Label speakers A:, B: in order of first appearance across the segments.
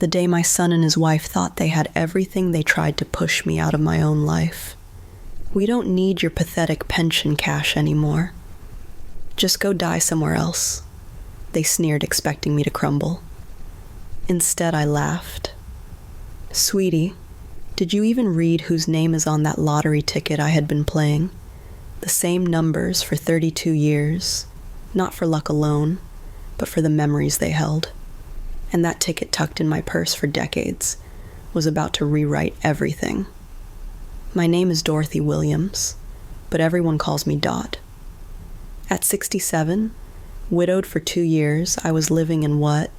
A: The day my son and his wife thought they had everything, they tried to push me out of my own life. We don't need your pathetic pension cash anymore. Just go die somewhere else. They sneered, expecting me to crumble. Instead, I laughed. Sweetie, did you even read whose name is on that lottery ticket I had been playing? The same numbers for 32 years, not for luck alone, but for the memories they held. And that ticket tucked in my purse for decades was about to rewrite everything. My name is Dorothy Williams, but everyone calls me Dot. At 67, widowed for 2 years, I was living in what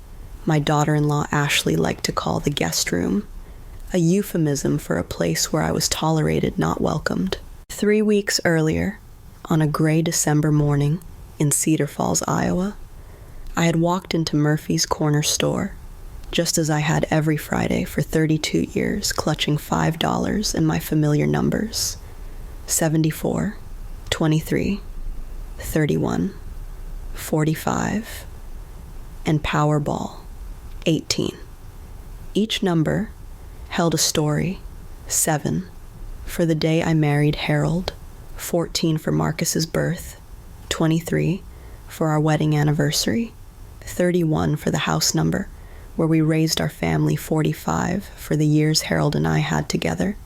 A: my daughter-in-law Ashley liked to call the guest room, a euphemism for a place where I was tolerated, not welcomed. 3 weeks earlier, on a gray December morning in Cedar Falls, Iowa, I had walked into Murphy's Corner store, just as I had every Friday for 32 years, clutching $5 in my familiar numbers: 74, 23, 31, 45, and Powerball, 18. Each number held a story: 7 for the day I married Harold, 14 for Marcus's birth, 23 for our wedding anniversary, 31 for the house number where we raised our family, 45 for the years Harold and I had together,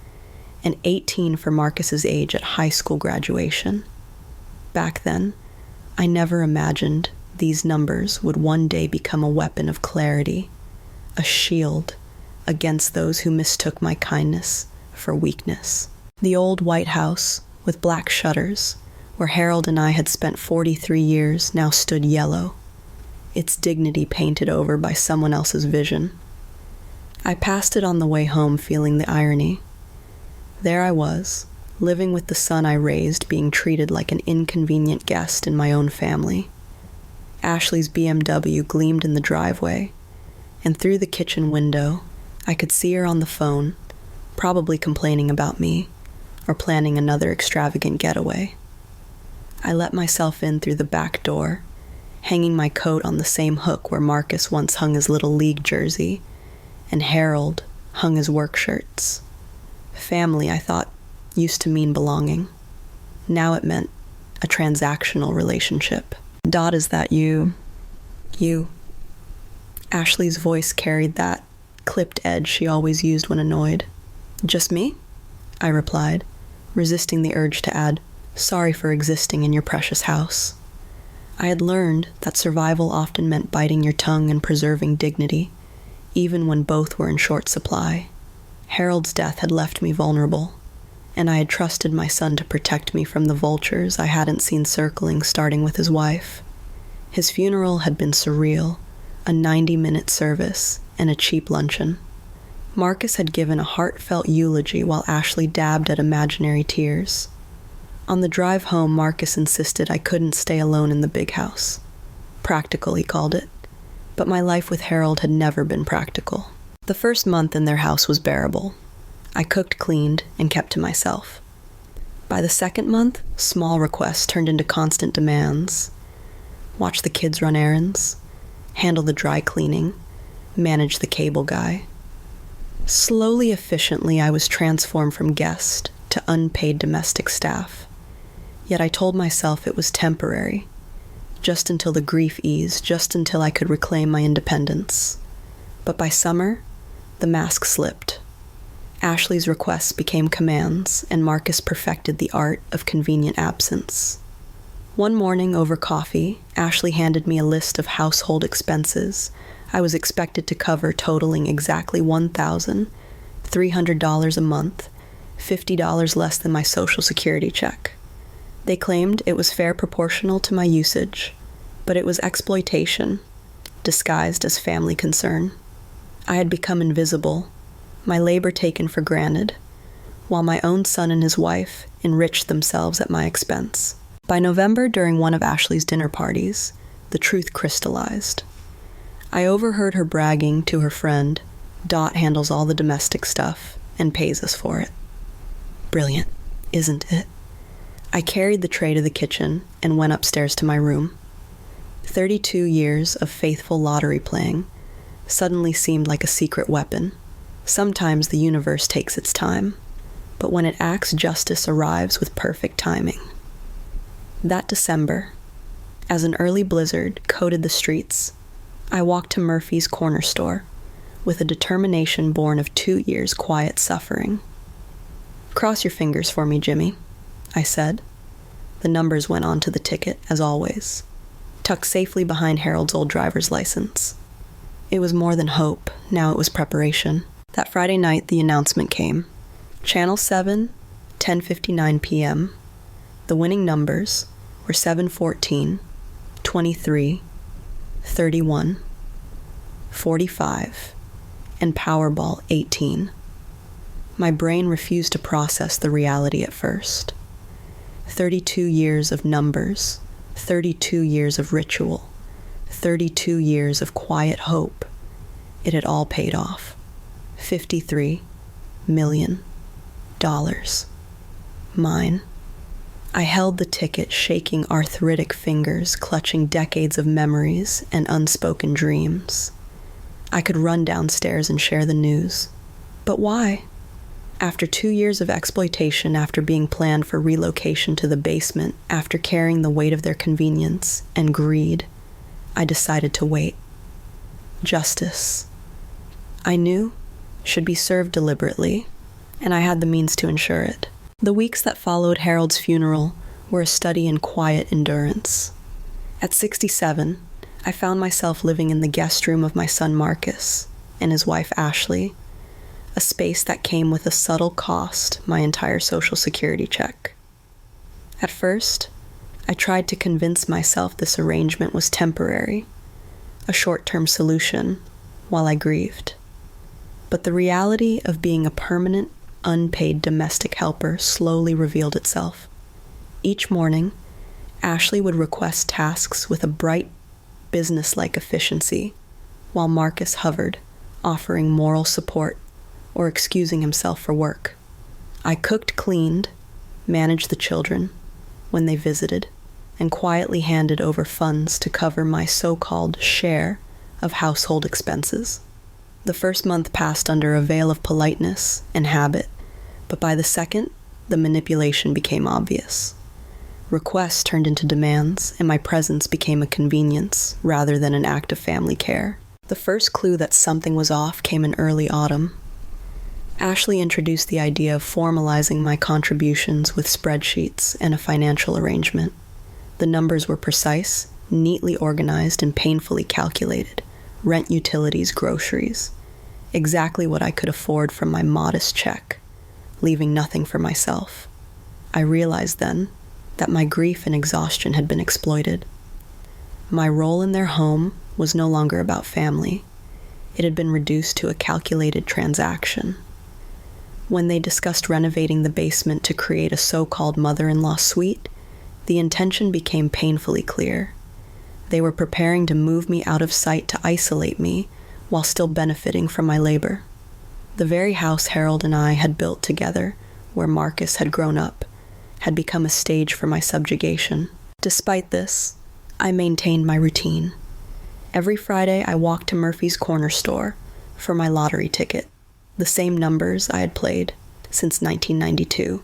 A: and 18 for Marcus's age at high school graduation. Back then, I never imagined these numbers would one day become a weapon of clarity, a shield against those who mistook my kindness for weakness. The old White House, with black shutters, where Harold and I had spent 43 years, now stood yellow, its dignity painted over by someone else's vision. I passed it on the way home, feeling the irony. There I was, living with the son I raised, being treated like an inconvenient guest in my own family. Ashley's BMW gleamed in the driveway, and through the kitchen window, I could see her on the phone, probably complaining about me, or planning another extravagant getaway. I let myself in through the back door, hanging my coat on the same hook where Marcus once hung his little league jersey, and Harold hung his work shirts. Family, I thought, used to mean belonging. Now it meant a transactional relationship. Dot, is that you? You. Ashley's voice carried that clipped edge she always used when annoyed. Just me? I replied, resisting the urge to add, sorry for existing in your precious house. I had learned that survival often meant biting your tongue and preserving dignity, even when both were in short supply. Harold's death had left me vulnerable, and I had trusted my son to protect me from the vultures I hadn't seen circling, starting with his wife. His funeral had been surreal, a 90-minute service and a cheap luncheon. Marcus had given a heartfelt eulogy while Ashley dabbed at imaginary tears. On the drive home, Marcus insisted I couldn't stay alone in the big house. Practical, he called it, but my life with Harold had never been practical. The first month in their house was bearable. I cooked, cleaned, and kept to myself. By the second month, small requests turned into constant demands. Watch the kids run errands, handle the dry cleaning, manage the cable guy. Slowly, efficiently, I was transformed from guest to unpaid domestic staff. Yet I told myself it was temporary, just until the grief eased, just until I could reclaim my independence. But by summer, the mask slipped. Ashley's requests became commands, and Marcus perfected the art of convenient absence. One morning over coffee, Ashley handed me a list of household expenses I was expected to cover, totaling exactly $1,300 a month, $50 less than my Social Security check. They claimed it was fair proportional to my usage, but it was exploitation, disguised as family concern. I had become invisible, my labor taken for granted, while my own son and his wife enriched themselves at my expense. By November, during one of Ashley's dinner parties, the truth crystallized. I overheard her bragging to her friend, Dot handles all the domestic stuff and pays us for it. Brilliant, isn't it? I carried the tray to the kitchen and went upstairs to my room. 32 years of faithful lottery playing, suddenly seemed like a secret weapon. Sometimes the universe takes its time, but when it acts, justice arrives with perfect timing. That December, as an early blizzard coated the streets, I walked to Murphy's corner store with a determination born of 2 years' quiet suffering. "Cross your fingers for me, Jimmy," I said. The numbers went onto the ticket, as always, tucked safely behind Harold's old driver's license. It was more than hope, now it was preparation. That Friday night, the announcement came. Channel 7, 10:59 p.m. The winning numbers were 714, 23, 31, 45, and Powerball 18. My brain refused to process the reality at first. 32 years of numbers, 32 years of ritual, 32 years of quiet hope. It had all paid off. $53 million. Mine. I held the ticket, shaking arthritic fingers, clutching decades of memories and unspoken dreams. I could run downstairs and share the news. But why? After 2 years of exploitation, after being planned for relocation to the basement, after carrying the weight of their convenience and greed, I decided to wait. Justice, I knew, should be served deliberately, and I had the means to ensure it. The weeks that followed Harold's funeral were a study in quiet endurance. At 67, I found myself living in the guest room of my son Marcus and his wife Ashley, a space that came with a subtle cost, my entire Social Security check. At first, I tried to convince myself this arrangement was temporary, a short-term solution, while I grieved. But the reality of being a permanent, unpaid domestic helper slowly revealed itself. Each morning, Ashley would request tasks with a bright, business-like efficiency, while Marcus hovered, offering moral support or excusing himself for work. I cooked, cleaned, managed the children when they visited, and quietly handed over funds to cover my so-called share of household expenses. The first month passed under a veil of politeness and habit, but by the second, the manipulation became obvious. Requests turned into demands, and my presence became a convenience rather than an act of family care. The first clue that something was off came in early autumn. Ashley introduced the idea of formalizing my contributions with spreadsheets and a financial arrangement. The numbers were precise, neatly organized, and painfully calculated. Rent, utilities, groceries. Exactly what I could afford from my modest check, leaving nothing for myself. I realized then that my grief and exhaustion had been exploited. My role in their home was no longer about family. It had been reduced to a calculated transaction. When they discussed renovating the basement to create a so-called mother-in-law suite, the intention became painfully clear. They were preparing to move me out of sight to isolate me while still benefiting from my labor. The very house Harold and I had built together, where Marcus had grown up, had become a stage for my subjugation. Despite this, I maintained my routine. Every Friday, I walked to Murphy's corner store for my lottery ticket, the same numbers I had played since 1992,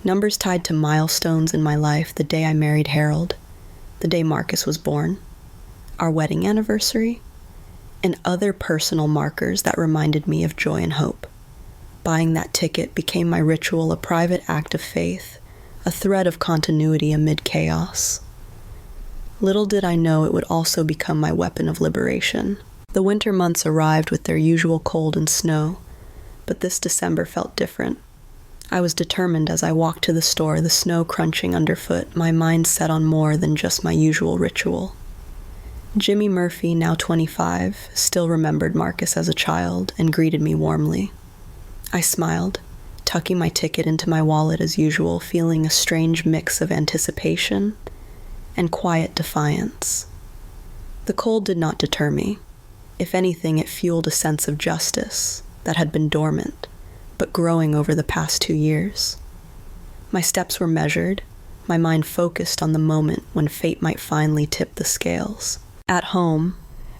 A: numbers tied to milestones in my life: the day I married Harold, the day Marcus was born, our wedding anniversary, and other personal markers that reminded me of joy and hope. Buying that ticket became my ritual, a private act of faith, a thread of continuity amid chaos. Little did I know it would also become my weapon of liberation. The winter months arrived with their usual cold and snow, but this December felt different. I was determined as I walked to the store, the snow crunching underfoot, my mind set on more than just my usual ritual. Jimmy Murphy, now 25, still remembered Marcus as a child and greeted me warmly. I smiled, tucking my ticket into my wallet as usual, feeling a strange mix of anticipation and quiet defiance. The cold did not deter me. If anything, it fueled a sense of justice that had been dormant, but growing over the past 2 years. My steps were measured, my mind focused on the moment when fate might finally tip the scales. At home,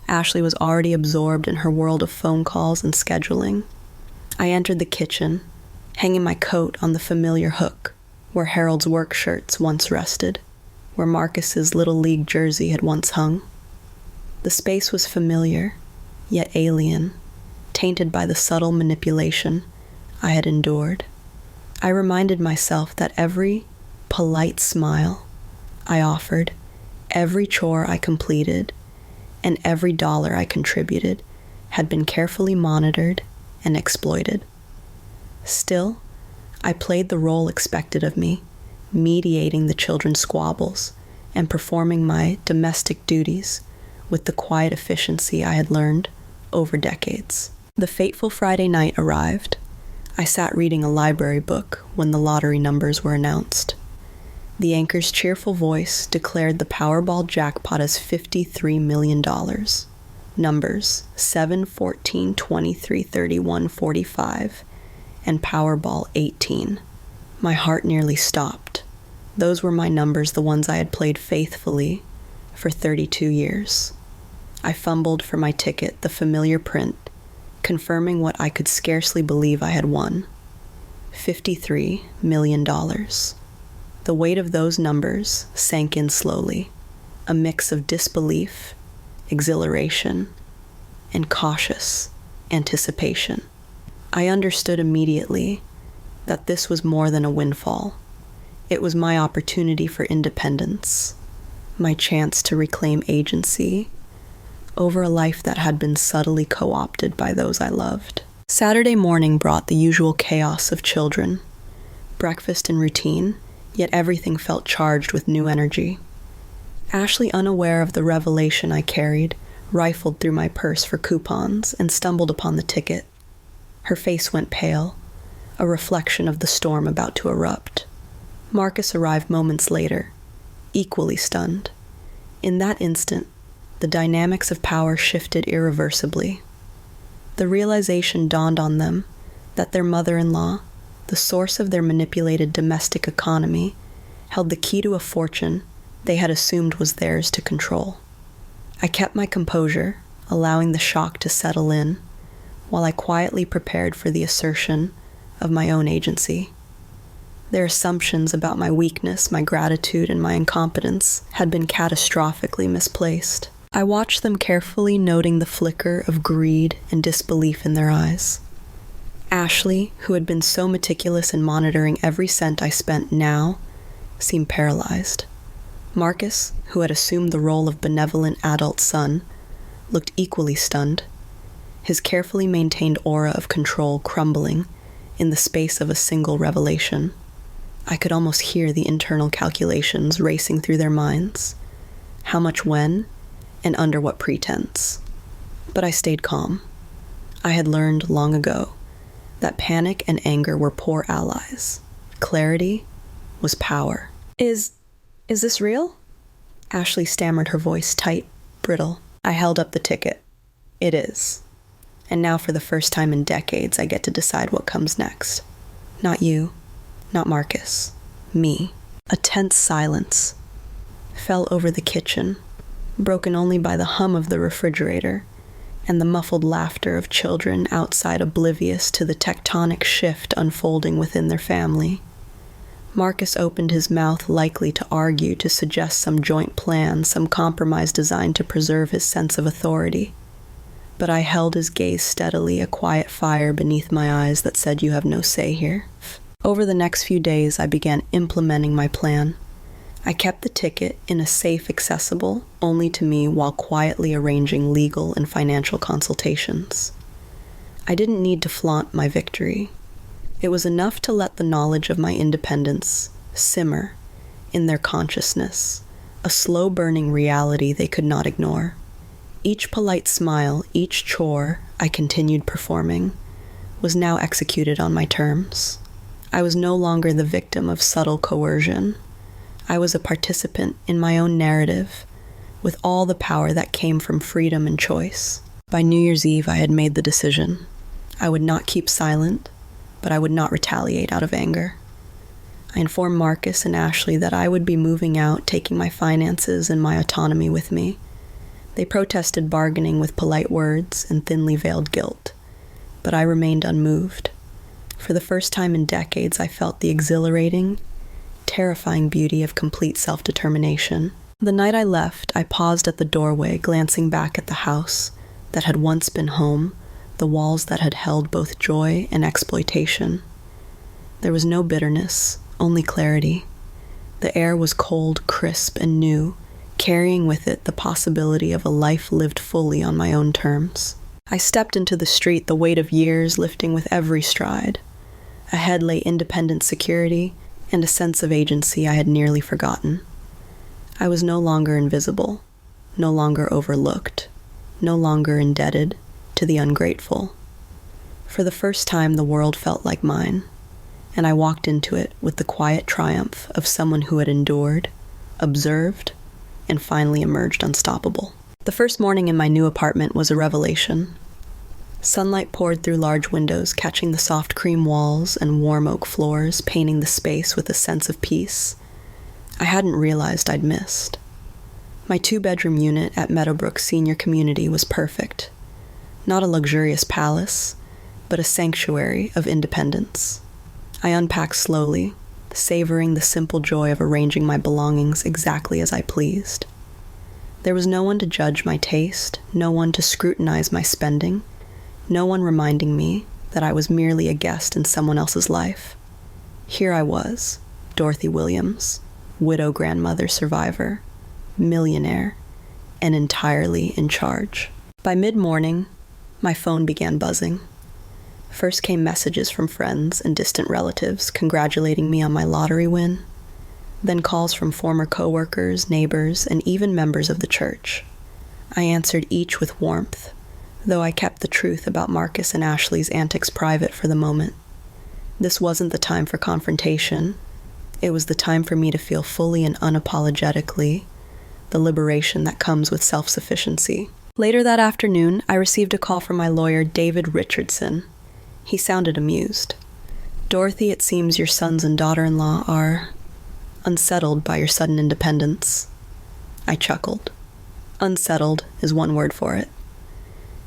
A: Ashley was already absorbed in her world of phone calls and scheduling. I entered the kitchen, hanging my coat on the familiar hook where Harold's work shirts once rested, where Marcus's Little League jersey had once hung. The space was familiar, yet alien, tainted by the subtle manipulation I had endured. I reminded myself that every polite smile I offered, every chore I completed, and every dollar I contributed had been carefully monitored and exploited. Still, I played the role expected of me, mediating the children's squabbles and performing my domestic duties with the quiet efficiency I had learned over decades. The fateful Friday night arrived. I sat reading a library book when the lottery numbers were announced. The anchor's cheerful voice declared the Powerball jackpot as $53 million. Numbers 7, 14, 23, 31, 45, and Powerball 18. My heart nearly stopped. Those were my numbers, the ones I had played faithfully for 32 years. I fumbled for my ticket, the familiar print, confirming what I could scarcely believe I had won. $53 million. The weight of those numbers sank in slowly, a mix of disbelief, exhilaration, and cautious anticipation. I understood immediately that this was more than a windfall. It was my opportunity for independence, my chance to reclaim agency over a life that had been subtly co-opted by those I loved. Saturday morning brought the usual chaos of children, breakfast and routine, yet everything felt charged with new energy. Ashley, unaware of the revelation I carried, rifled through my purse for coupons and stumbled upon the ticket. Her face went pale, a reflection of the storm about to erupt. Marcus arrived moments later, equally stunned. In that instant, the dynamics of power shifted irreversibly. The realization dawned on them that their mother-in-law, the source of their manipulated domestic economy, held the key to a fortune they had assumed was theirs to control. I kept my composure, allowing the shock to settle in, while I quietly prepared for the assertion of my own agency. Their assumptions about my weakness, my gratitude, and my incompetence had been catastrophically misplaced. I watched them carefully, noting the flicker of greed and disbelief in their eyes. Ashley, who had been so meticulous in monitoring every cent I spent, now seemed paralyzed. Marcus, who had assumed the role of benevolent adult son, looked equally stunned, his carefully maintained aura of control crumbling in the space of a single revelation. I could almost hear the internal calculations racing through their minds. How much when, and under what pretense. But I stayed calm. I had learned long ago that panic and anger were poor allies. Clarity was power. Is this real? Ashley stammered, her voice tight, brittle. I held up the ticket. It is. And now for the first time in decades, I get to decide what comes next. Not you, not Marcus, me. A tense silence fell over the kitchen, broken only by the hum of the refrigerator and the muffled laughter of children outside, oblivious to the tectonic shift unfolding within their family. Marcus opened his mouth, likely to argue, to suggest some joint plan, some compromise designed to preserve his sense of authority. But I held his gaze steadily, a quiet fire beneath my eyes that said, "You have no say here." Over the next few days, I began implementing my plan. I kept the ticket in a safe accessible only to me while quietly arranging legal and financial consultations. I didn't need to flaunt my victory. It was enough to let the knowledge of my independence simmer in their consciousness, a slow-burning reality they could not ignore. Each polite smile, each chore I continued performing, was now executed on my terms. I was no longer the victim of subtle coercion. I was a participant in my own narrative, with all the power that came from freedom and choice. By New Year's Eve, I had made the decision. I would not keep silent, but I would not retaliate out of anger. I informed Marcus and Ashley that I would be moving out, taking my finances and my autonomy with me. They protested bargaining with polite words and thinly veiled guilt, but I remained unmoved. For the first time in decades, I felt the exhilarating, terrifying beauty of complete self-determination. The night I left, I paused at the doorway, glancing back at the house that had once been home, the walls that had held both joy and exploitation. There was no bitterness, only clarity. The air was cold, crisp, and new, carrying with it the possibility of a life lived fully on my own terms. I stepped into the street, the weight of years lifting with every stride. Ahead lay independent security and a sense of agency I had nearly forgotten. I was no longer invisible, no longer overlooked, no longer indebted to the ungrateful. For the first time, the world felt like mine, and I walked into it with the quiet triumph of someone who had endured, observed, and finally emerged unstoppable. The first morning in my new apartment was a revelation. Sunlight poured through large windows, catching the soft cream walls and warm oak floors, painting the space with a sense of peace I hadn't realized I'd missed. My 2-bedroom unit at Meadowbrook Senior Community was perfect. Not a luxurious palace, but a sanctuary of independence. I unpacked slowly, savoring the simple joy of arranging my belongings exactly as I pleased. There was no one to judge my taste, no one to scrutinize my spending, no one reminding me that I was merely a guest in someone else's life. Here I was, Dorothy Williams, widow grandmother survivor, millionaire, and entirely in charge. By mid-morning, my phone began buzzing. First came messages from friends and distant relatives congratulating me on my lottery win, then calls from former coworkers, neighbors, and even members of the church. I answered each with warmth, though I kept the truth about Marcus and Ashley's antics private for the moment. This wasn't the time for confrontation. It was the time for me to feel fully and unapologetically the liberation that comes with self-sufficiency. Later that afternoon, I received a call from my lawyer, David Richardson. He sounded amused. "Dorothy, it seems your sons and daughter-in-law are unsettled by your sudden independence." I chuckled. Unsettled is one word for it.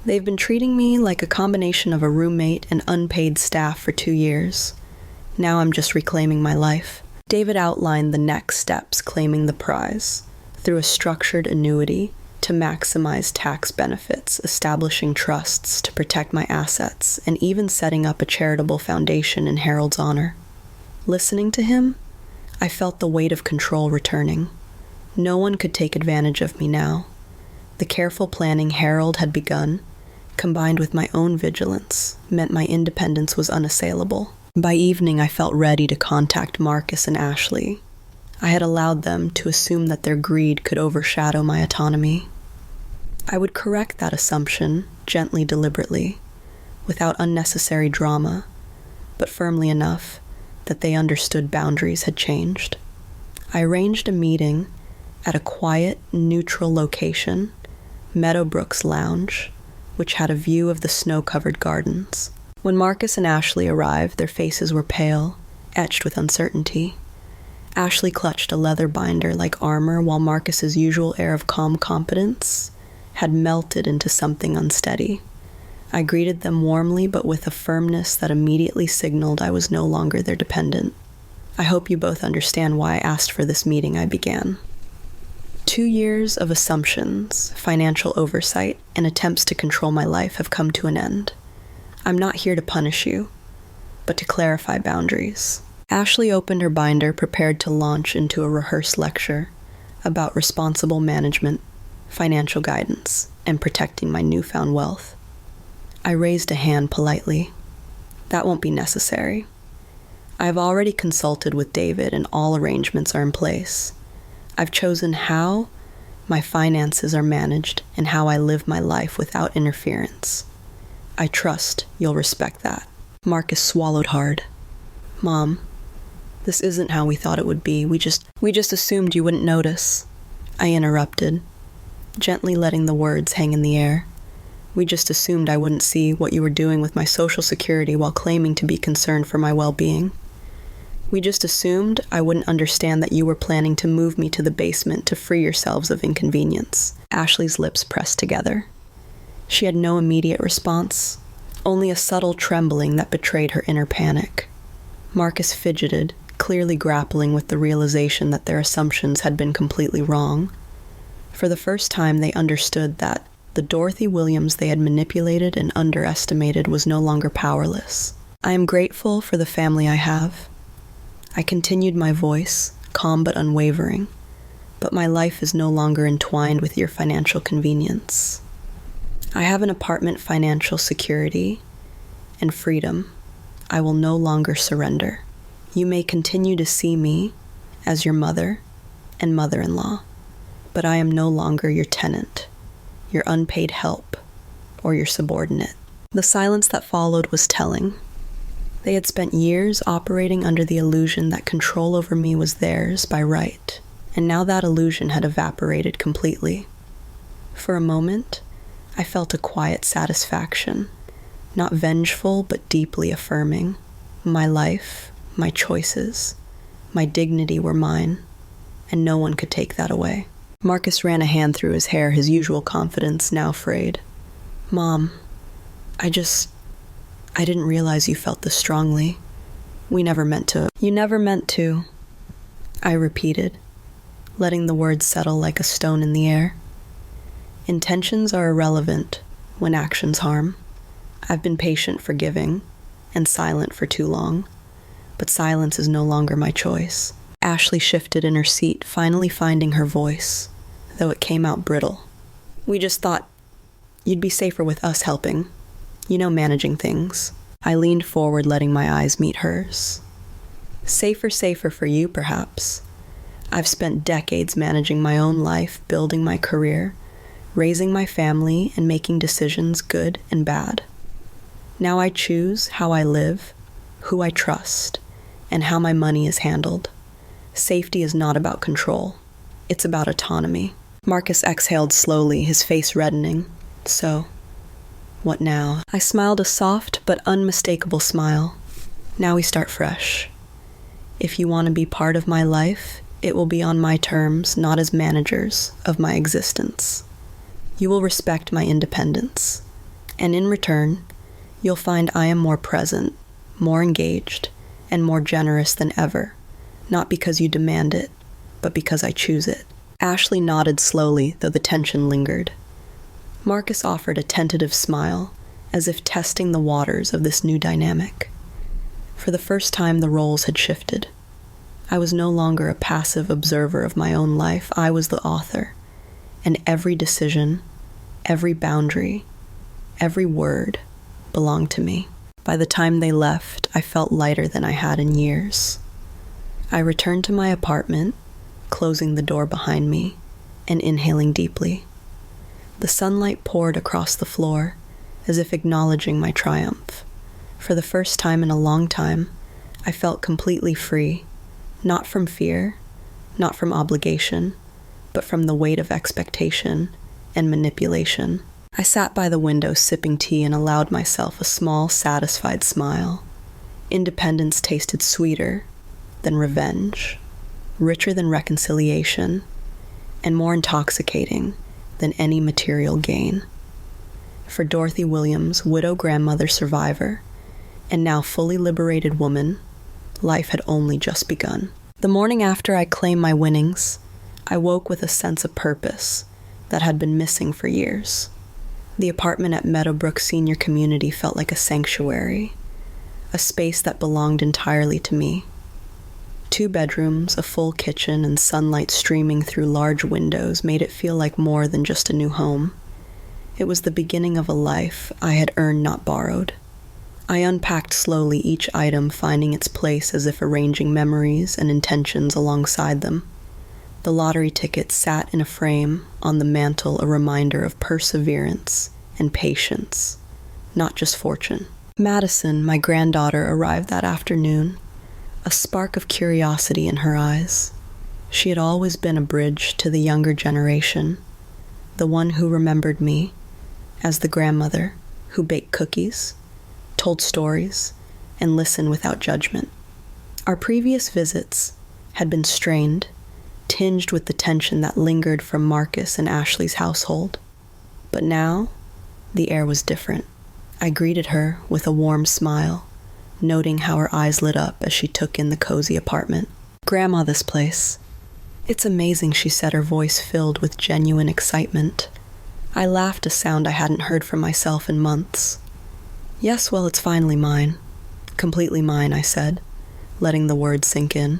A: They've been treating me like a combination of a roommate and unpaid staff for 2 years. Now I'm just reclaiming my life. David outlined the next steps, claiming the prize through a structured annuity to maximize tax benefits, establishing trusts to protect my assets, and even setting up a charitable foundation in Harold's honor. Listening to him, I felt the weight of control returning. No one could take advantage of me now. The careful planning Harold had begun, combined with my own vigilance, meant my independence was unassailable. By evening, I felt ready to contact Marcus and Ashley. I had allowed them to assume that their greed could overshadow my autonomy. I would correct that assumption, gently, deliberately, without unnecessary drama, but firmly enough that they understood boundaries had changed. I arranged a meeting at a quiet, neutral location, Meadowbrook's Lounge, which had a view of the snow-covered gardens. When Marcus and Ashley arrived, their faces were pale, etched with uncertainty. Ashley clutched a leather binder like armor, while Marcus's usual air of calm competence had melted into something unsteady. I greeted them warmly, but with a firmness that immediately signaled I was no longer their dependent. "I hope you both understand why I asked for this meeting," I began. 2 years of assumptions, financial oversight, and attempts to control my life have come to an end. I'm not here to punish you, but to clarify boundaries. Ashley opened her binder, prepared to launch into a rehearsed lecture about responsible management, financial guidance, and protecting my newfound wealth. I raised a hand politely. "That won't be necessary. I've already consulted with David and all arrangements are in place. I've chosen how my finances are managed and how I live my life without interference. I trust you'll respect that." Marcus swallowed hard. "Mom, this isn't how we thought it would be. We just assumed you wouldn't notice." I interrupted, gently letting the words hang in the air. "We just assumed I wouldn't see what you were doing with my Social Security while claiming to be concerned for my well-being." We just assumed I wouldn't understand that you were planning to move me to the basement to free yourselves of inconvenience." Ashley's lips pressed together. She had no immediate response, only a subtle trembling that betrayed her inner panic. Marcus fidgeted, clearly grappling with the realization that their assumptions had been completely wrong. For the first time, they understood that the Dorothy Williams they had manipulated and underestimated was no longer powerless. "I am grateful for the family I have." I continued my voice, calm but unwavering, "but my life is no longer entwined with your financial convenience. I have an apartment, financial security, and freedom I will no longer surrender. You may continue to see me as your mother and mother-in-law, but I am no longer your tenant, your unpaid help, or your subordinate." The silence that followed was telling. They had spent years operating under the illusion that control over me was theirs by right, and now that illusion had evaporated completely. For a moment, I felt a quiet satisfaction, not vengeful but deeply affirming. My life, my choices, my dignity were mine, and no one could take that away. Marcus ran a hand through his hair, his usual confidence now frayed. "Mom, I didn't realize you felt this strongly. We never meant to." "You never meant to," I repeated, letting the words settle like a stone in the air. Intentions are irrelevant when actions harm. I've been patient, forgiving, and silent for too long, but silence is no longer my choice. Ashley shifted in her seat, finally finding her voice, though it came out brittle. "We just thought you'd be safer with us helping. You know, managing things." I leaned forward, letting my eyes meet hers. "Safer for you, perhaps. I've spent decades managing my own life, building my career, raising my family, and making decisions, good and bad. Now I choose how I live, who I trust, and how my money is handled. Safety is not about control. It's about autonomy." Marcus exhaled slowly, his face reddening. "So, what now?" I smiled a soft but unmistakable smile. "Now we start fresh. If you want to be part of my life, it will be on my terms, not as managers of my existence. You will respect my independence, and in return, you'll find I am more present, more engaged, and more generous than ever, not because you demand it, but because I choose it." Ashley nodded slowly, though the tension lingered. Marcus offered a tentative smile, as if testing the waters of this new dynamic. For the first time, the roles had shifted. I was no longer a passive observer of my own life. I was the author, and every decision, every boundary, every word belonged to me. By the time they left, I felt lighter than I had in years. I returned to my apartment, closing the door behind me and inhaling deeply. The sunlight poured across the floor, as if acknowledging my triumph. For the first time in a long time, I felt completely free, not from fear, not from obligation, but from the weight of expectation and manipulation. I sat by the window sipping tea and allowed myself a small, satisfied smile. Independence tasted sweeter than revenge, richer than reconciliation, and more intoxicating than any material gain. For Dorothy Williams, widow grandmother survivor, and now fully liberated woman, life had only just begun. The morning after I claimed my winnings, I woke with a sense of purpose that had been missing for years. The apartment at Meadowbrook Senior Community felt like a sanctuary, a space that belonged entirely to me. 2 bedrooms, a full kitchen, and sunlight streaming through large windows made it feel like more than just a new home. It was the beginning of a life I had earned, not borrowed. I unpacked slowly, each item finding its place as if arranging memories and intentions alongside them. The lottery ticket sat in a frame on the mantel, a reminder of perseverance and patience, not just fortune. Madison, my granddaughter, arrived that afternoon, a spark of curiosity in her eyes. She had always been a bridge to the younger generation, the one who remembered me as the grandmother who baked cookies, told stories, and listened without judgment. Our previous visits had been strained, tinged with the tension that lingered from Marcus and Ashley's household. But now, the air was different. I greeted her with a warm smile, noting how her eyes lit up as she took in the cozy apartment. "Grandma, this place. It's amazing," she said, her voice filled with genuine excitement. I laughed, a sound I hadn't heard from myself in months. "Yes, well, it's finally mine. Completely mine," I said, letting the words sink in.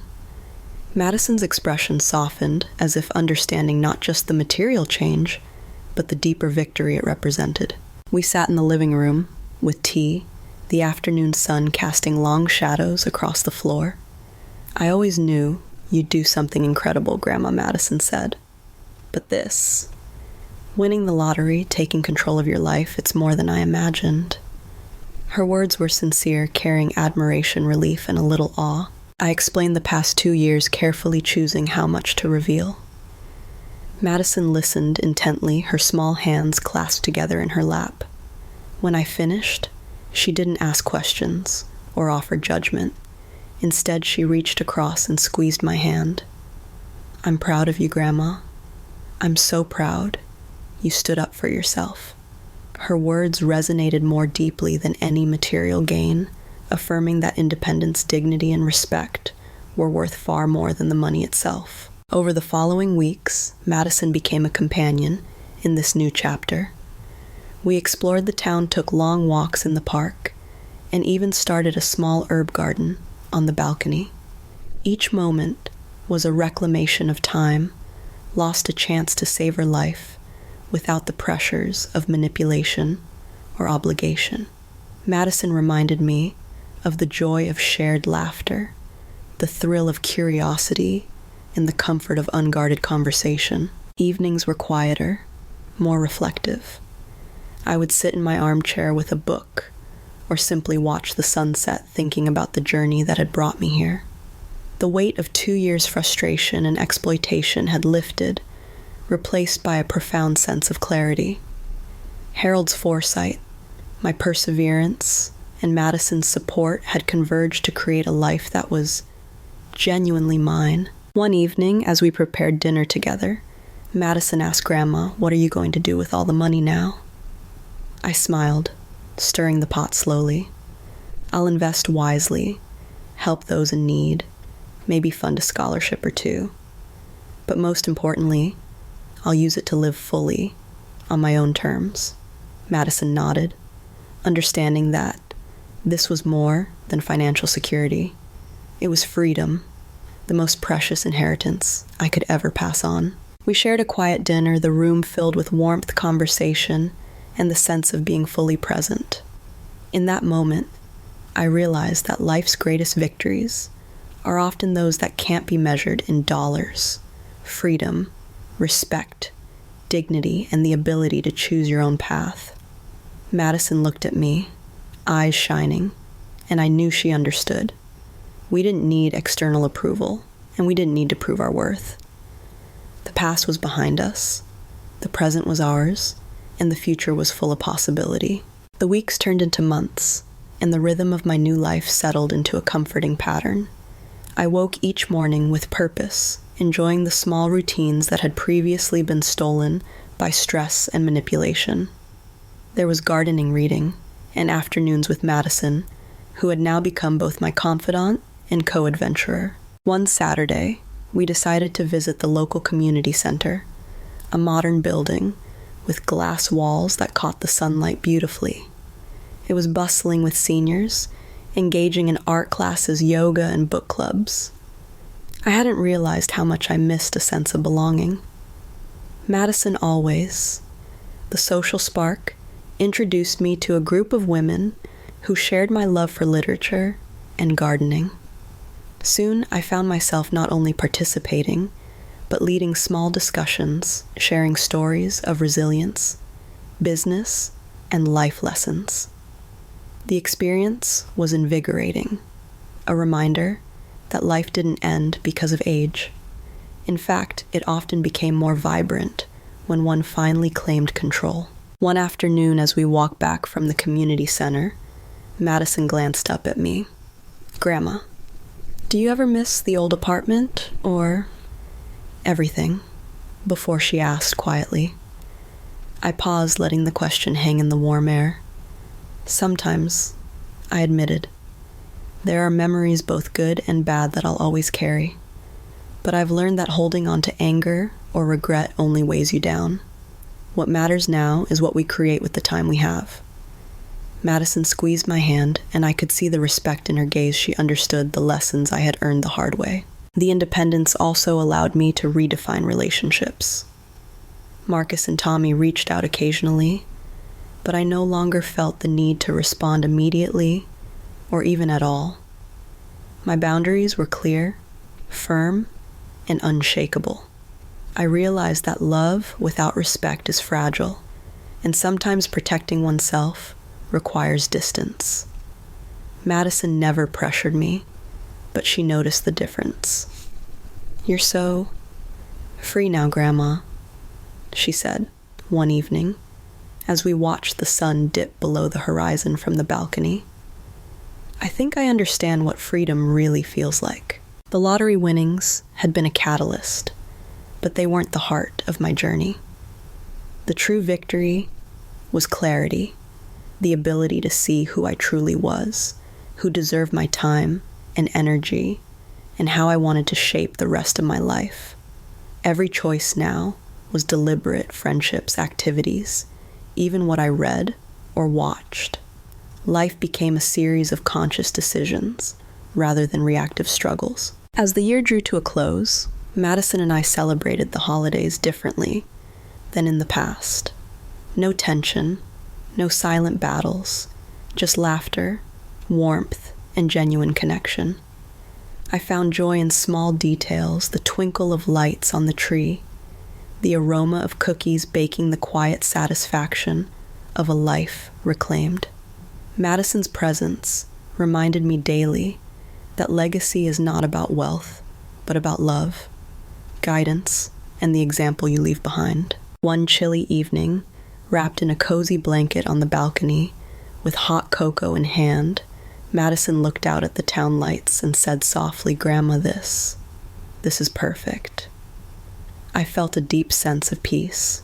A: Madison's expression softened, as if understanding not just the material change, but the deeper victory it represented. We sat in the living room, with tea, the afternoon sun casting long shadows across the floor. "I always knew you'd do something incredible," Grandma Madison said. "But this, winning the lottery, taking control of your life, it's more than I imagined." Her words were sincere, carrying admiration, relief, and a little awe. I explained the past 2 years, carefully choosing how much to reveal. Madison listened intently, her small hands clasped together in her lap. When I finished, she didn't ask questions or offer judgment. Instead, she reached across and squeezed my hand. "I'm proud of you, Grandma. I'm so proud. You stood up for yourself." Her words resonated more deeply than any material gain, affirming that independence, dignity, and respect were worth far more than the money itself. Over the following weeks, Madison became a companion in this new chapter. We explored the town, took long walks in the park, and even started a small herb garden on the balcony. Each moment was a reclamation of time, lost a chance to savor life without the pressures of manipulation or obligation. Madison reminded me of the joy of shared laughter, the thrill of curiosity, and the comfort of unguarded conversation. Evenings were quieter, more reflective. I would sit in my armchair with a book, or simply watch the sunset, thinking about the journey that had brought me here. The weight of 2 years' frustration and exploitation had lifted, replaced by a profound sense of clarity. Harold's foresight, my perseverance, and Madison's support had converged to create a life that was genuinely mine. One evening, as we prepared dinner together, Madison asked Grandma, "What are you going to do with all the money now?" I smiled, stirring the pot slowly. "I'll invest wisely, help those in need, maybe fund a scholarship or two. But most importantly, I'll use it to live fully, on my own terms." Madison nodded, understanding that this was more than financial security. It was freedom, the most precious inheritance I could ever pass on. We shared a quiet dinner, the room filled with warmth, conversation, and the sense of being fully present. In that moment, I realized that life's greatest victories are often those that can't be measured in dollars. Freedom, respect, dignity, and the ability to choose your own path. Madison looked at me, eyes shining, and I knew she understood. We didn't need external approval, and we didn't need to prove our worth. The past was behind us, the present was ours, and the future was full of possibility. The weeks turned into months, and the rhythm of my new life settled into a comforting pattern. I woke each morning with purpose, enjoying the small routines that had previously been stolen by stress and manipulation. There was gardening, reading, and afternoons with Madison, who had now become both my confidant and co-adventurer. One Saturday, we decided to visit the local community center, a modern building with glass walls that caught the sunlight beautifully. It was bustling with seniors, engaging in art classes, yoga, and book clubs. I hadn't realized how much I missed a sense of belonging. Madison always, the social spark, introduced me to a group of women who shared my love for literature and gardening. Soon, I found myself not only participating, but leading small discussions, sharing stories of resilience, business, and life lessons. The experience was invigorating, a reminder that life didn't end because of age. In fact, it often became more vibrant when one finally claimed control. One afternoon, as we walked back from the community center, Madison glanced up at me. "Grandma, "Do you ever miss the old apartment, or everything?" before she asked quietly. I paused, letting the question hang in the warm air. "Sometimes," I admitted. "There are memories both good and bad that I'll always carry. But I've learned that holding on to anger or regret only weighs you down. What matters now is what we create with the time we have." Madison squeezed my hand, and I could see the respect in her gaze. She understood the lessons I had earned the hard way. The independence also allowed me to redefine relationships. Marcus and Tommy reached out occasionally, but I no longer felt the need to respond immediately or even at all. My boundaries were clear, firm, and unshakable. I realized that love without respect is fragile, and sometimes protecting oneself requires distance. Madison never pressured me, but she noticed the difference. "You're so free now, Grandma," she said one evening, as we watched the sun dip below the horizon from the balcony. "I think I understand what freedom really feels like." The lottery winnings had been a catalyst, but they weren't the heart of my journey. The true victory was clarity, the ability to see who I truly was, who deserved my time and energy, and how I wanted to shape the rest of my life. Every choice now was deliberate: friendships, activities, even what I read or watched. Life became a series of conscious decisions rather than reactive struggles. As the year drew to a close, Madison and I celebrated the holidays differently than in the past. No tension, no silent battles, just laughter, warmth, and genuine connection. I found joy in small details: the twinkle of lights on the tree, the aroma of cookies baking, the quiet satisfaction of a life reclaimed. Madison's presence reminded me daily that legacy is not about wealth, but about love, guidance, and the example you leave behind. One chilly evening, wrapped in a cozy blanket on the balcony, with hot cocoa in hand, Madison looked out at the town lights and said softly, "Grandma, this is perfect." I felt a deep sense of peace.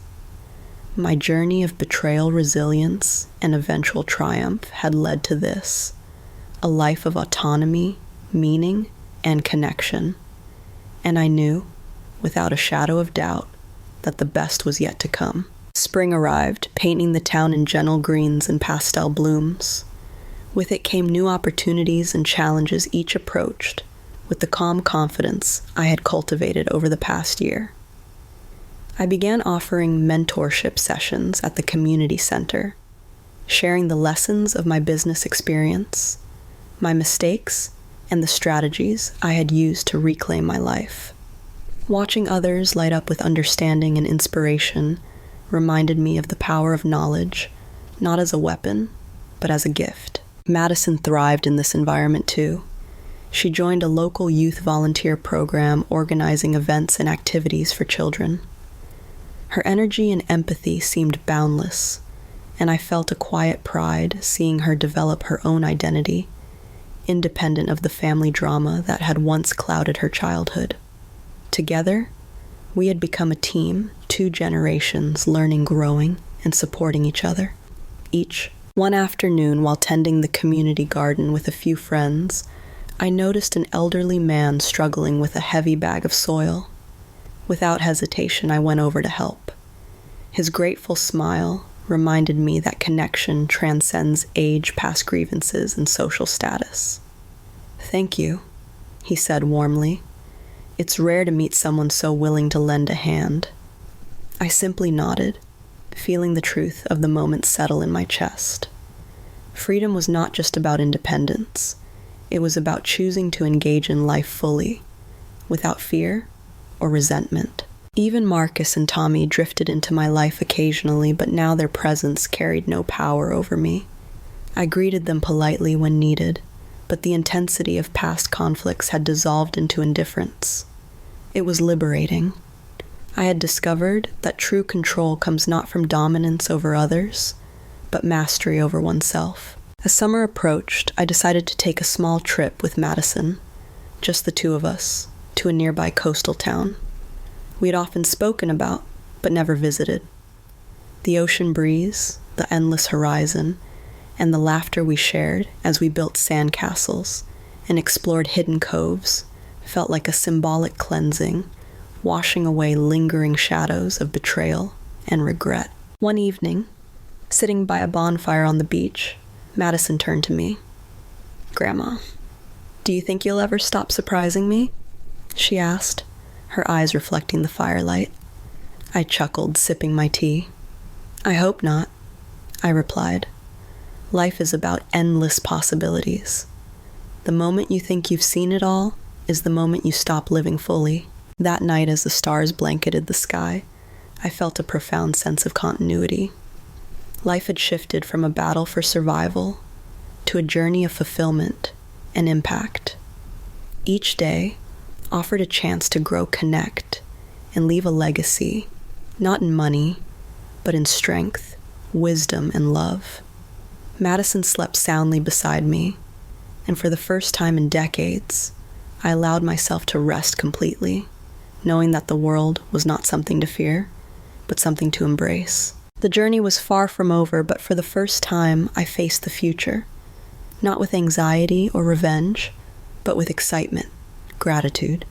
A: My journey of betrayal, resilience, and eventual triumph had led to this: a life of autonomy, meaning, and connection. And I knew, without a shadow of doubt, that the best was yet to come. Spring arrived, painting the town in gentle greens and pastel blooms. With it came new opportunities and challenges, each approached with the calm confidence I had cultivated over the past year. I began offering mentorship sessions at the community center, sharing the lessons of my business experience, my mistakes, and the strategies I had used to reclaim my life. Watching others light up with understanding and inspiration reminded me of the power of knowledge, not as a weapon, but as a gift. Madison thrived in this environment too. She joined a local youth volunteer program organizing events and activities for children. Her energy and empathy seemed boundless, and I felt a quiet pride seeing her develop her own identity, independent of the family drama that had once clouded her childhood. Together, we had become a team, 2 generations learning, growing, and supporting each other. One afternoon, while tending the community garden with a few friends, I noticed an elderly man struggling with a heavy bag of soil. Without hesitation, I went over to help. His grateful smile reminded me that connection transcends age, past grievances, and social status. "Thank you," he said warmly. "It's rare to meet someone so willing to lend a hand." I simply nodded, feeling the truth of the moment settle in my chest. Freedom was not just about independence. It was about choosing to engage in life fully, without fear or resentment. Even Marcus and Tommy drifted into my life occasionally, but now their presence carried no power over me. I greeted them politely when needed, but the intensity of past conflicts had dissolved into indifference. It was liberating. I had discovered that true control comes not from dominance over others, but mastery over oneself. As summer approached, I decided to take a small trip with Madison. just the two of us, to a nearby coastal town we had often spoken about, but never visited. The ocean breeze, the endless horizon, and the laughter we shared as we built sandcastles and explored hidden coves felt like a symbolic cleansing, washing away lingering shadows of betrayal and regret. One evening, sitting by a bonfire on the beach, Madison turned to me. "Grandma, do you think you'll ever stop surprising me?" she asked, her eyes reflecting the firelight. I chuckled, sipping my tea. "I hope not," I replied. "Life is about endless possibilities. The moment you think you've seen it all is the moment you stop living fully." That night, as the stars blanketed the sky, I felt a profound sense of continuity. Life had shifted from a battle for survival to a journey of fulfillment and impact. Each day offered a chance to grow, connect, and leave a legacy, not in money, but in strength, wisdom, and love. Madison slept soundly beside me, and for the first time in decades, I allowed myself to rest completely, knowing that the world was not something to fear, but something to embrace. The journey was far from over, but for the first time, I faced the future, not with anxiety or revenge, but with excitement, gratitude,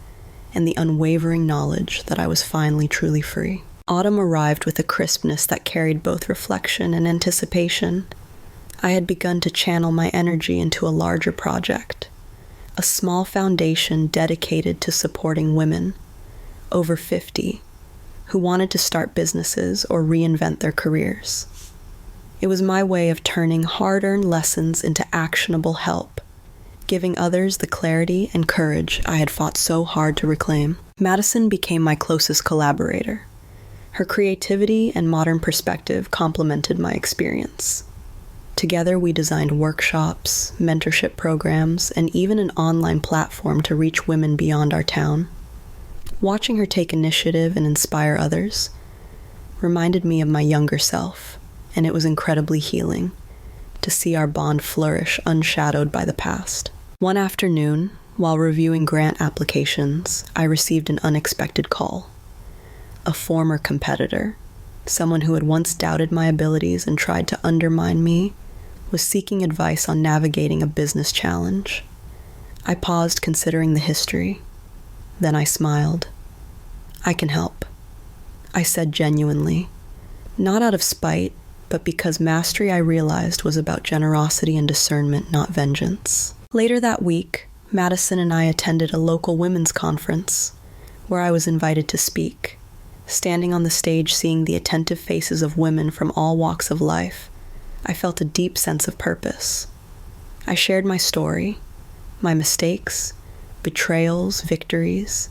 A: and the unwavering knowledge that I was finally truly free. Autumn arrived with a crispness that carried both reflection and anticipation. I had begun to channel my energy into a larger project, a small foundation dedicated to supporting women, over 50, who wanted to start businesses or reinvent their careers. It was my way of turning hard-earned lessons into actionable help, giving others the clarity and courage I had fought so hard to reclaim. Madison became my closest collaborator. Her creativity and modern perspective complemented my experience. Together, we designed workshops, mentorship programs, and even an online platform to reach women beyond our town. Watching her take initiative and inspire others reminded me of my younger self, and it was incredibly healing to see our bond flourish unshadowed by the past. One afternoon, while reviewing grant applications, I received an unexpected call. A former competitor, someone who had once doubted my abilities and tried to undermine me, was seeking advice on navigating a business challenge. I paused, considering the history. Then I smiled. "I can help," I said genuinely, not out of spite, but because mastery, I realized, was about generosity and discernment, not vengeance. Later that week, Madison and I attended a local women's conference, where I was invited to speak. Standing on the stage, seeing the attentive faces of women from all walks of life, I felt a deep sense of purpose. I shared my story, my mistakes, betrayals, victories,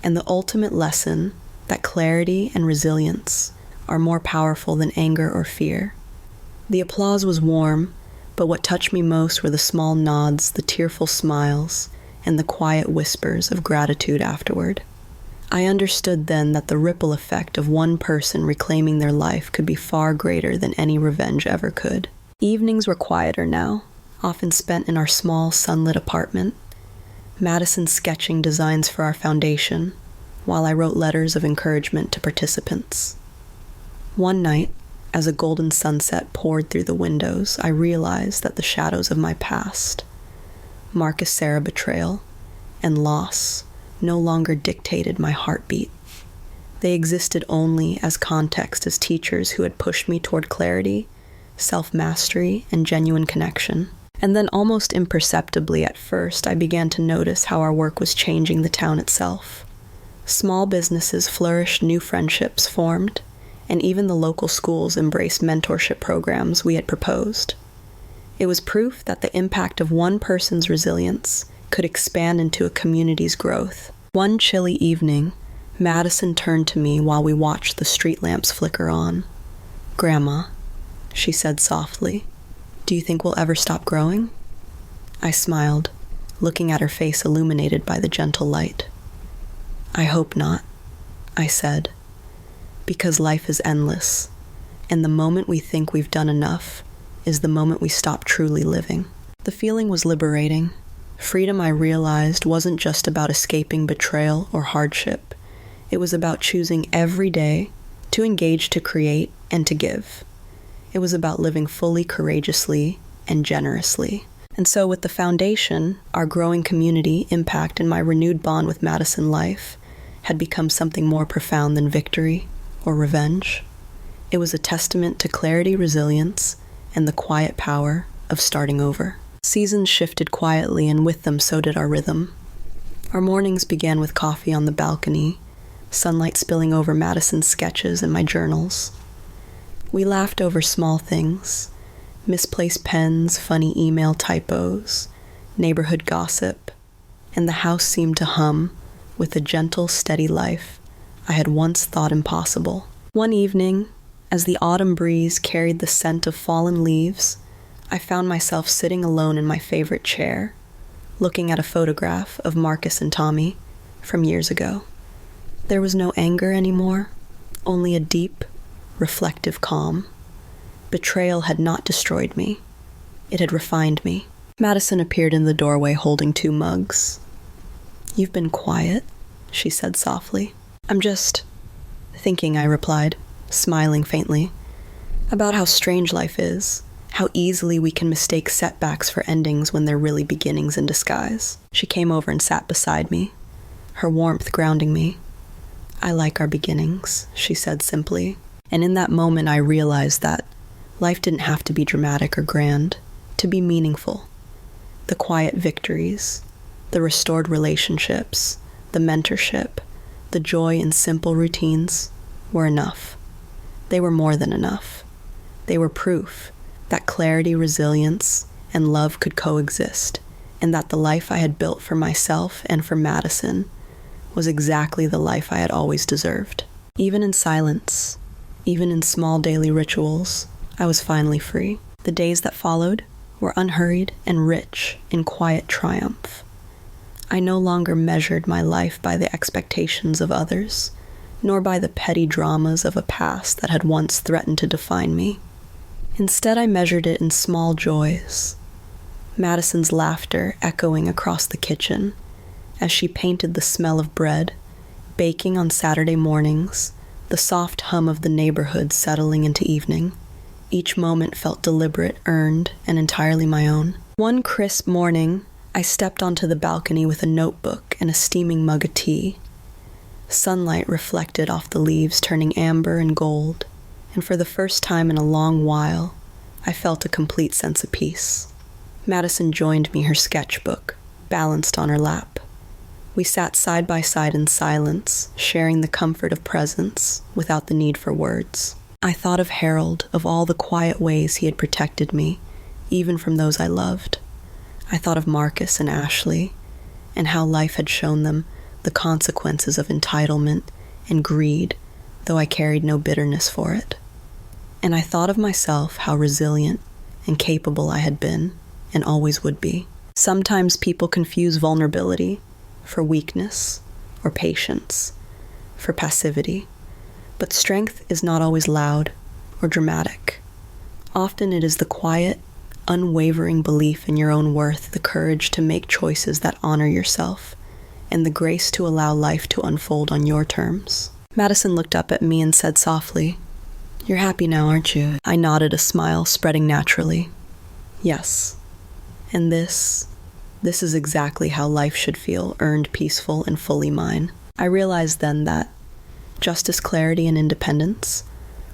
A: and the ultimate lesson that clarity and resilience are more powerful than anger or fear. The applause was warm, but what touched me most were the small nods, the tearful smiles, and the quiet whispers of gratitude afterward. I understood then that the ripple effect of one person reclaiming their life could be far greater than any revenge ever could. Evenings were quieter now, often spent in our small, sunlit apartment, Madison sketching designs for our foundation, while I wrote letters of encouragement to participants. One night, as a golden sunset poured through the windows, I realized that the shadows of my past, Marcus Sarah betrayal, and loss, no longer dictated my heartbeat. They existed only as context, as teachers who had pushed me toward clarity, self-mastery, and genuine connection. And then, almost imperceptibly at first, I began to notice how our work was changing the town itself. Small businesses flourished, new friendships formed, and even the local schools embraced mentorship programs we had proposed. It was proof that the impact of one person's resilience could expand into a community's growth. One chilly evening, Madison turned to me while we watched the street lamps flicker on. "Grandma," she said softly, "do you think we'll ever stop growing?" I smiled, looking at her face illuminated by the gentle light. "I hope not," I said, "because life is endless, and the moment we think we've done enough is the moment we stop truly living." The feeling was liberating, Freedom, I realized, wasn't just about escaping betrayal or hardship. It was about choosing every day to engage, to create, and to give. It was about living fully, courageously, and generously. And so with the foundation, our growing community, impact, and my renewed bond with Madison life had become something more profound than victory or revenge. It was a testament to clarity, resilience, and the quiet power of starting over. Seasons shifted quietly, and with them so did our rhythm. Our mornings began with coffee on the balcony, sunlight spilling over Madison's sketches and my journals. We laughed over small things, misplaced pens, funny email typos, neighborhood gossip, and the house seemed to hum with the gentle, steady life I had once thought impossible. One evening, as the autumn breeze carried the scent of fallen leaves, I found myself sitting alone in my favorite chair, looking at a photograph of Marcus and Tommy from years ago. There was no anger anymore, only a deep, reflective calm. Betrayal had not destroyed me. It had refined me. Madison appeared in the doorway holding 2 mugs. "You've been quiet," she said softly. "I'm just thinking," I replied, smiling faintly, "about how strange life is, how easily we can mistake setbacks for endings when they're really beginnings in disguise." She came over and sat beside me, her warmth grounding me. "I like our beginnings," she said simply. And in that moment I realized that life didn't have to be dramatic or grand to be meaningful. The quiet victories, the restored relationships, the mentorship, the joy in simple routines were enough. They were more than enough. They were proof that clarity, resilience, and love could coexist, and that the life I had built for myself and for Madison was exactly the life I had always deserved. Even in silence, even in small daily rituals, I was finally free. The days that followed were unhurried and rich in quiet triumph. I no longer measured my life by the expectations of others, nor by the petty dramas of a past that had once threatened to define me. Instead, I measured it in small joys. Madison's laughter echoing across the kitchen as she painted the smell of bread, baking on Saturday mornings, the soft hum of the neighborhood settling into evening. Each moment felt deliberate, earned, and entirely my own. One crisp morning, I stepped onto the balcony with a notebook and a steaming mug of tea. Sunlight reflected off the leaves, turning amber and gold, and for the first time in a long while, I felt a complete sense of peace. Madison joined me, her sketchbook balanced on her lap. We sat side by side in silence, sharing the comfort of presence without the need for words. I thought of Harold, of all the quiet ways he had protected me, even from those I loved. I thought of Marcus and Ashley, and how life had shown them the consequences of entitlement and greed, though I carried no bitterness for it. And I thought of myself, how resilient and capable I had been, and always would be. Sometimes people confuse vulnerability for weakness, or patience for passivity. But strength is not always loud or dramatic. Often it is the quiet, unwavering belief in your own worth, the courage to make choices that honor yourself, and the grace to allow life to unfold on your terms. Madison looked up at me and said softly, "You're happy now, aren't you?" I nodded, a smile spreading naturally. "Yes. And this is exactly how life should feel, earned, peaceful, and fully mine." I realized then that justice, clarity, and independence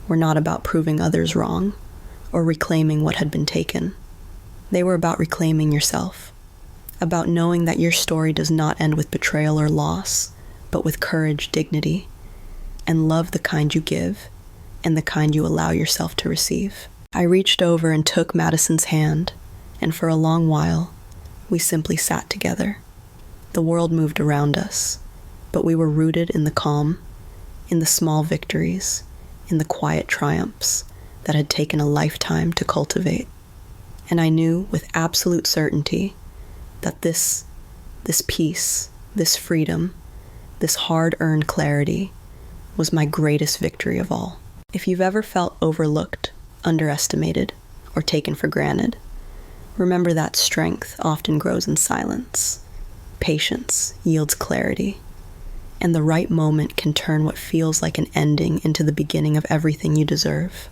A: were not about proving others wrong or reclaiming what had been taken. They were about reclaiming yourself, about knowing that your story does not end with betrayal or loss, but with courage, dignity, and love, the kind you give and the kind you allow yourself to receive. I reached over and took Madison's hand, and for a long while, we simply sat together. The world moved around us, but we were rooted in the calm, in the small victories, in the quiet triumphs that had taken a lifetime to cultivate. And I knew with absolute certainty that this peace, this freedom, this hard-earned clarity was my greatest victory of all. If you've ever felt overlooked, underestimated, or taken for granted, Remember that strength often grows in silence. Patience yields clarity, and the right moment can turn what feels like an ending into the beginning of everything you deserve.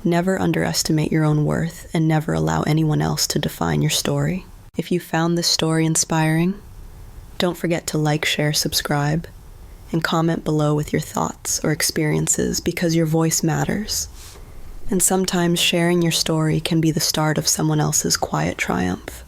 A: Never underestimate your own worth, and never allow anyone else to define your story. If you found this story inspiring, don't forget to like, share, subscribe, and comment below with your thoughts or experiences, because your voice matters. And sometimes sharing your story can be the start of someone else's quiet triumph.